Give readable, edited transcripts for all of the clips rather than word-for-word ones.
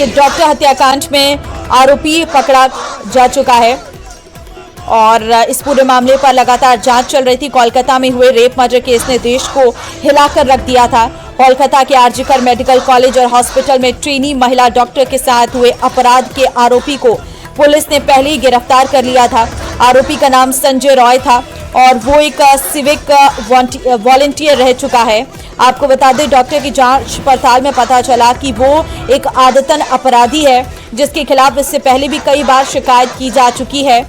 ये डॉक्टर हत्याकांड में आरोपी पकड़ा जा चुका है और इस पूरे मामले पर लगातार जांच चल रही थी। कोलकाता में हुए रेप मर्डर केस ने देश को हिलाकर रख दिया था। कोलकाता के आरजीकर मेडिकल कॉलेज और हॉस्पिटल में ट्रेनी महिला डॉक्टर के साथ हुए अपराध के आरोपी को पुलिस ने पहले ही गिरफ्तार कर लिया था। आरोपी का नाम संजय रॉय था और वो एक सिविक वॉलंटियर रह चुका है। आपको बता दें, डॉक्टर की जांच पड़ताल में पता चला कि वो एक आदतन अपराधी है जिसके खिलाफ इससे पहले भी कई बार शिकायत की जा चुकी है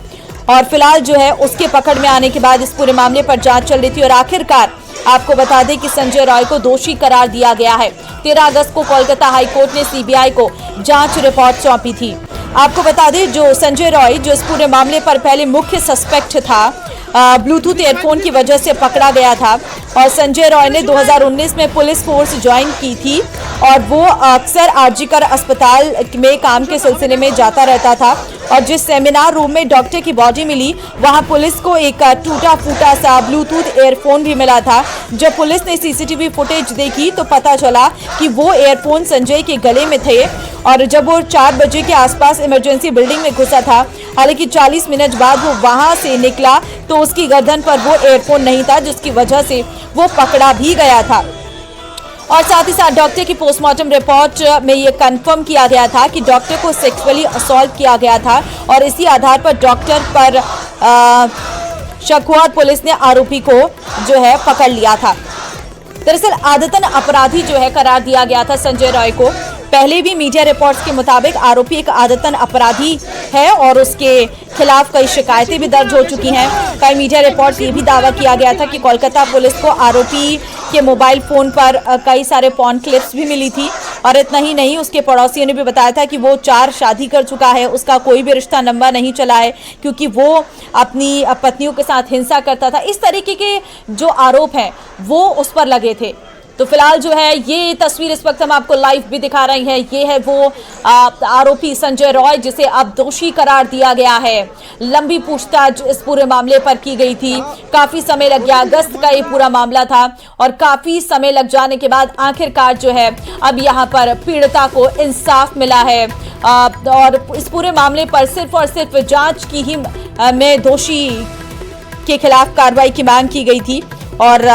और फिलहाल जो है उसके पकड़ में आने के बाद इस पूरे मामले पर जांच चल रही थी और आखिरकार आपको बता दें कि संजय रॉय को दोषी करार दिया गया है। 13 अगस्त को कोलकाता हाईकोर्ट ने सीबीआई को जांच रिपोर्ट सौंपी थी। आपको बता दें, जो संजय रॉय जो इस पूरे मामले पर पहले मुख्य सस्पेक्ट था, ब्लूटूथ एयरफोन की वजह से पकड़ा गया था और संजय रॉय ने 2019 में पुलिस फोर्स ज्वाइन की थी और वो अक्सर आरजीकर अस्पताल में काम के सिलसिले में जाता रहता था और जिस सेमिनार रूम में डॉक्टर की बॉडी मिली वहां पुलिस को एक टूटा फूटा सा ब्लूटूथ एयरफोन भी मिला था। जब पुलिस ने सीसीटीवी फुटेज देखी तो पता चला कि वो एयरफोन संजय के गले में थे और जब वो 4 बजे के आसपास इमरजेंसी बिल्डिंग में घुसा था, हालांकि 40 मिनट बाद वो वहां से निकला तो उसकी गर्दन पर वो एयरफोन नहीं था जिसकी वजह से वो पकड़ा भी गया था। और साथ ही साथ डॉक्टर की पोस्टमार्टम रिपोर्ट में ये कंफर्म किया गया था कि डॉक्टर को सेक्सुअली असॉल्ट किया गया था और इसी आधार पर डॉक्टर पर शक हुआ, पुलिस ने आरोपी को जो है पकड़ लिया था। दरअसल आदतन अपराधी जो है करार दिया गया था संजय रॉय को। पहले भी मीडिया रिपोर्ट्स के मुताबिक आरोपी एक आदतन अपराधी है और उसके खिलाफ कई शिकायतें भी दर्ज हो चुकी हैं। कई मीडिया रिपोर्ट्स ये भी दावा किया गया था कि कोलकाता पुलिस को आरोपी के मोबाइल फोन पर कई सारे पॉर्न क्लिप्स भी मिली थी और इतना ही नहीं, उसके पड़ोसियों ने भी बताया था कि वो 4 शादी कर चुका है, उसका कोई भी रिश्ता लंबा नहीं चला है क्योंकि वो अपनी पत्नियों के साथ हिंसा करता था। इस तरीके के जो आरोप हैं वो उस पर लगे थे। तो फिलहाल जो है ये तस्वीर इस वक्त हम आपको लाइव भी दिखा रहे हैं। ये है वो आरोपी संजय रॉय जिसे अब दोषी करार दिया गया है। लंबी पूछताछ इस पूरे मामले पर की गई थी, काफी समय लग गया। अगस्त का ये पूरा मामला था और काफी समय लग जाने के बाद आखिरकार जो है अब यहाँ पर पीड़िता को इंसाफ मिला है और इस पूरे मामले पर सिर्फ और सिर्फ जांच की ही में दोषी के खिलाफ कार्रवाई की मांग की गई थी और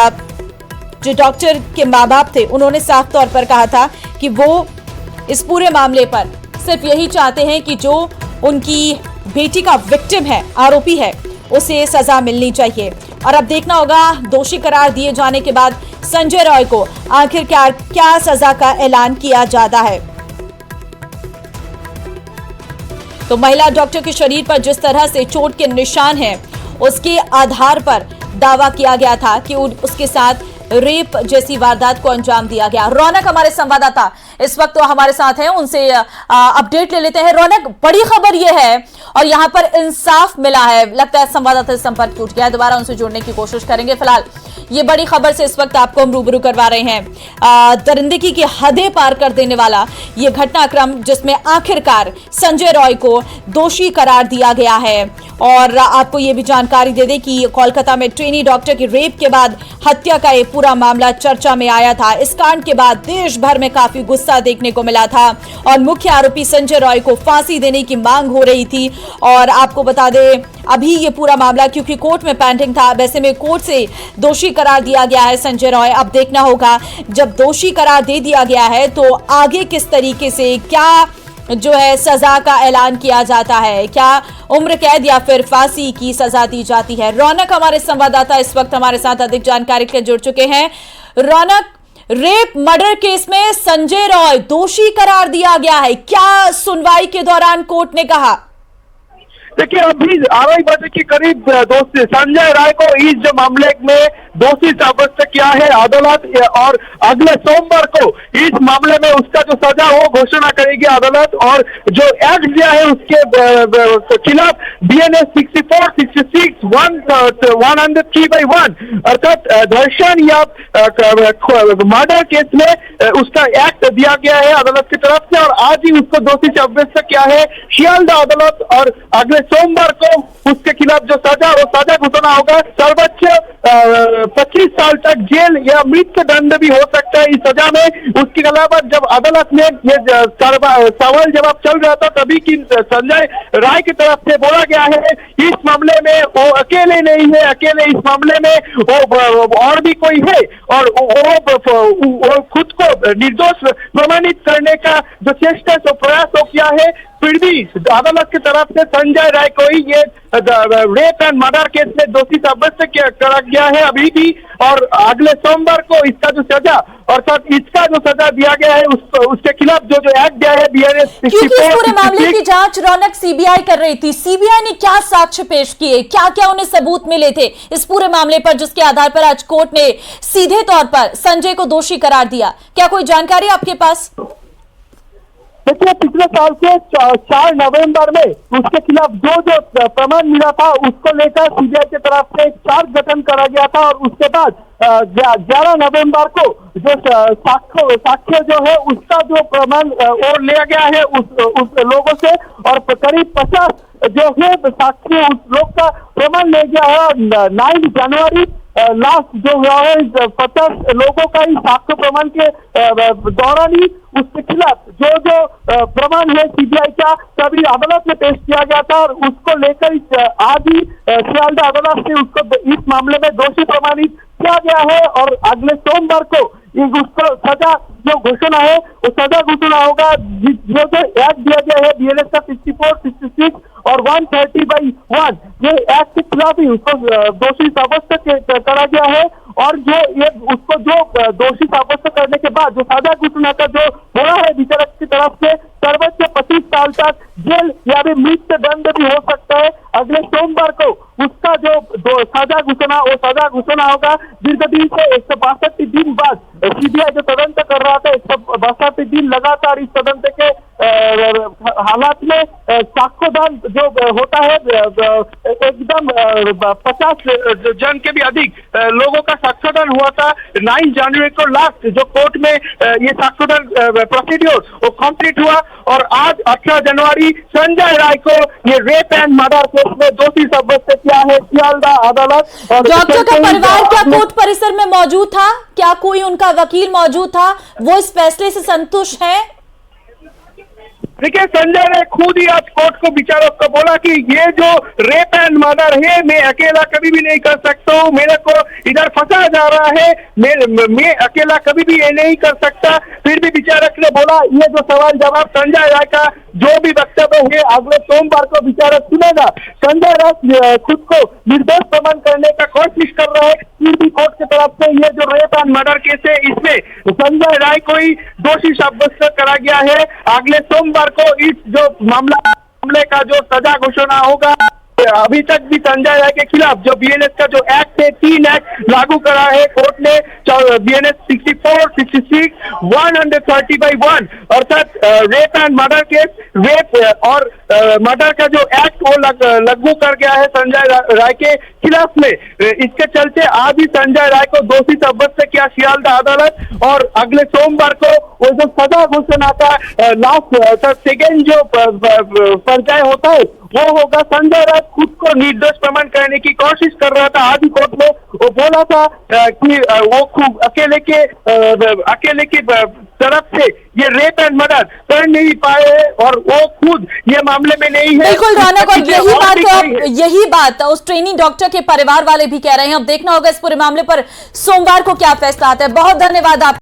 जो डॉक्टर के माँ बाप थे उन्होंने साफ तौर पर कहा था कि वो इस पूरे मामले पर सिर्फ यही चाहते हैं कि जो उनकी बेटी का विक्टिम है, आरोपी है, उसे सजा मिलनी चाहिए। और अब देखना होगा दोषी करार दिए जाने के बाद संजय रॉय को आखिरकार क्या सजा का ऐलान किया जाता है। तो महिला डॉक्टर के शरीर पर जिस तरह से चोट के निशान हैं, उसके आधार पर दावा किया गया था कि उसके साथ रेप जैसी वारदात को अंजाम दिया गया। रौनक हमारे संवाददाता इस वक्त तो हमारे साथ हैं, उनसे अपडेट ले लेते हैं। रौनक, बड़ी खबर यह है और यहाँ पर इंसाफ मिला है, लगता है संवाददाता से संपर्क टूट गया है, दोबारा उनसे जुड़ने की कोशिश करेंगे। फिलहाल ये बड़ी खबर से इस वक्त आपको हम रूबरू करवा रहे हैं। दरिंदगी की हदें पार कर देने वाला ये घटनाक्रम जिसमें आखिरकार संजय रॉय को दोषी करार दिया गया है। और आपको ये भी जानकारी दे दें कि कोलकाता में ट्रेनी डॉक्टर की रेप के बाद हत्या का ये पूरा मामला चर्चा में आया था। इस कांड के बाद देश भर में काफी गुस्सा देखने को मिला था और मुख्य आरोपी संजय रॉय को फांसी देने की मांग हो रही थी। और आपको बता दें, अभी ये पूरा मामला क्योंकि कोर्ट में पेंडिंग था, वैसे में कोर्ट से दोषी करार दिया गया है संजय रॉय। अब देखना होगा जब दोषी करार दे दिया गया है तो आगे किस तरीके से क्या जो है सजा का ऐलान किया जाता है, क्या उम्र कैद या फिर फांसी की सजा दी जाती है। रौनक हमारे संवाददाता इस वक्त हमारे साथ अधिक जानकारी के जुड़ चुके हैं। रौनक, रेप मर्डर केस में संजय रॉय दोषी करार दिया गया है, क्या सुनवाई के दौरान कोर्ट ने कहा? देखिए, अभी 2:30 बजे के करीब दोषी संजय राय को इस जो मामले में दोषी साब्यस्त किया है अदालत और अगले सोमवार को इस मामले में उसका जो सजा हो घोषणा करेगी अदालत। और जो एक्ट दिया है उसके खिलाफ BNS 64, 66, 103/1 अर्थात धर्षण या मर्डर केस में उसका एक्ट दिया गया है अदालत की तरफ से और आज ही उसको दोषी साब्यस्त किया है शियालदह अदालत। और अगले सोमवार को उसके खिलाफ जो सजा वो सजा घोषणा होगा सर्वोच्च 25 साल तक जेल या मृत्यु दंड भी हो सकता है इस सजा में। उसके अलावा जब अदालत में ये सवाल जवाब चल रहा था तभी कि संजय राय की तरफ से बोला गया है इस मामले में वो अकेले नहीं है, अकेले इस मामले में वो और भी कोई है और वो खुद को निर्दोष प्रमाणित करने का जो चेष्टा जो प्रयास हो किया है। फिर भी अदालत की तरफ से संजय राय को ही ये रेप एंड मर्डर केस में दोषी साब्यस्त करा गया है अभी भी, और अगले सोमवार को इसका जो सजा अर्थात इसका जो सजा दिया गया है उसके खिलाफ जो एक्ट दिया है BNS 64। क्योंकि इस पूरे मामले की जांच रौनक सीबीआई कर रही थी, सीबीआई ने क्या साक्ष्य पेश किए, क्या क्या उन्हें सबूत मिले थे इस पूरे मामले पर, जिसके आधार पर आज कोर्ट ने सीधे तौर पर संजय को दोषी करार दिया, क्या कोई जानकारी आपके पास? देखिए, पिछले साल के 4 नवंबर में उसके खिलाफ जो प्रमाण मिला था उसको लेकर सीबीआई की तरफ से एक चार्ज गठन करा गया था और उसके बाद 11 नवंबर को जो साक्ष्य जो है उसका जो प्रमाण और लिया गया है उस लोगों से, और करीब 50 जो है साक्ष्य उस लोग का प्रमाण ले गया है। और 9 जनवरी लास्ट जो हुआ है 50 लोगों का ही साक्ष्य प्रमाण के दौरान ही उसके खिलाफ जो प्रमाण है सीबीआई का तभी अदालत में पेश किया गया था और उसको लेकर आज ही सियालदह अदालत से उसको इस मामले में दोषी प्रमाणित किया गया है और अगले सोमवार को उसको सजा जो घोषणा है वो सजा घोषणा होगा। जो एक्ट दिया गया है BNS का 64, 66 और 130/1 ये एक्ट के खिलाफ ही उसको दोषी साब्यस्त करा गया है। और जो ये उसको जो दोषी साब्यस्त करने के बाद जो सजा घोषणा का जो हो रहा है विचारक की तरफ से सर्वोच्च 25 साल तक जेल या भी मृत्यु दंड भी हो सकता है। अगले सोमवार को उसका जो सजा घोषणा वो सजा घोषणा होगा। दीर्घ दिन से 162 दिन बाद सीबीआई जो तदंत कर रहा था 162 दिन लगातार इस तदंत के हालात में साक्ष्यदान जो होता है एकदम 50 जन के भी अधिक लोगों का साक्ष्यदान हुआ था 9 जनवरी को। लास्ट जो कोर्ट में ये साक्ष्यदान प्रोसीड्योर वो कंप्लीट हुआ और आज 18 जनवरी संजय राय को ये रेप एंड मर्डर केस में दोषी साब्यस्त किया है सियालदह अदालत। डॉक्टर का परिवार क्या कोर्ट परिसर में मौजूद था? क्या कोई उनका वकील मौजूद था? वो इस फैसले से संतुष्ट है? देखिए, संजय ने खुद ही आज कोर्ट को विचारक को बोला कि ये जो रेप एंड मर्डर है मैं अकेला कभी भी नहीं कर सकता हूँ, मेरे को इधर फंसा जा रहा है, मैं अकेला कभी भी ये नहीं कर सकता। फिर भी विचारक ने बोला ये जो सवाल जवाब संजय राय का जो भी वक्तव्य है अगले सोमवार को विचारक सुनेगा। संजय राय खुद को निर्दोष प्रमाण करने का कोशिश कर रहा है। फिर भी कोर्ट की तरफ से ये जो रेप एंड मर्डर केस है इसमें संजय राय को ही दोषी साब्यस्त करा गया है। अगले सोमवार को इस जो मामले का जो सजा घोषणा होगा। अभी तक भी संजय राय के खिलाफ जो BNS का जो एक्ट है 3 एक्ट लागू करा है कोर्ट ने BNS 64, 66, 130/1 अर्थात rape and murder case, rape और मर्डर का जो एक्ट वो लागू कर गया है संजय राय के खिलाफ में। इसके चलते आज ही संजय राय को दोषी साब्यस्त किया सियालदह अदालत और अगले सोमवार को वो जो सजा घोषणा का लास्ट सेकेंड जो पर्याय होता है वो होगा। संजय राय खुद को निर्दोष प्रमाण करने की कोशिश कर रहा था। आज ही कोर्ट में वो बोला था कि वो खुद अकेले की तरफ से ये रेप एंड मर्डर कर नहीं पाए और वो खुद ये मामले में नहीं है। बिल्कुल रौनक, और यही बात उस ट्रेनिंग डॉक्टर के परिवार वाले भी कह रहे हैं। अब देखना होगा इस पूरे मामले पर सोमवार को क्या फैसला आता है। बहुत धन्यवाद आप।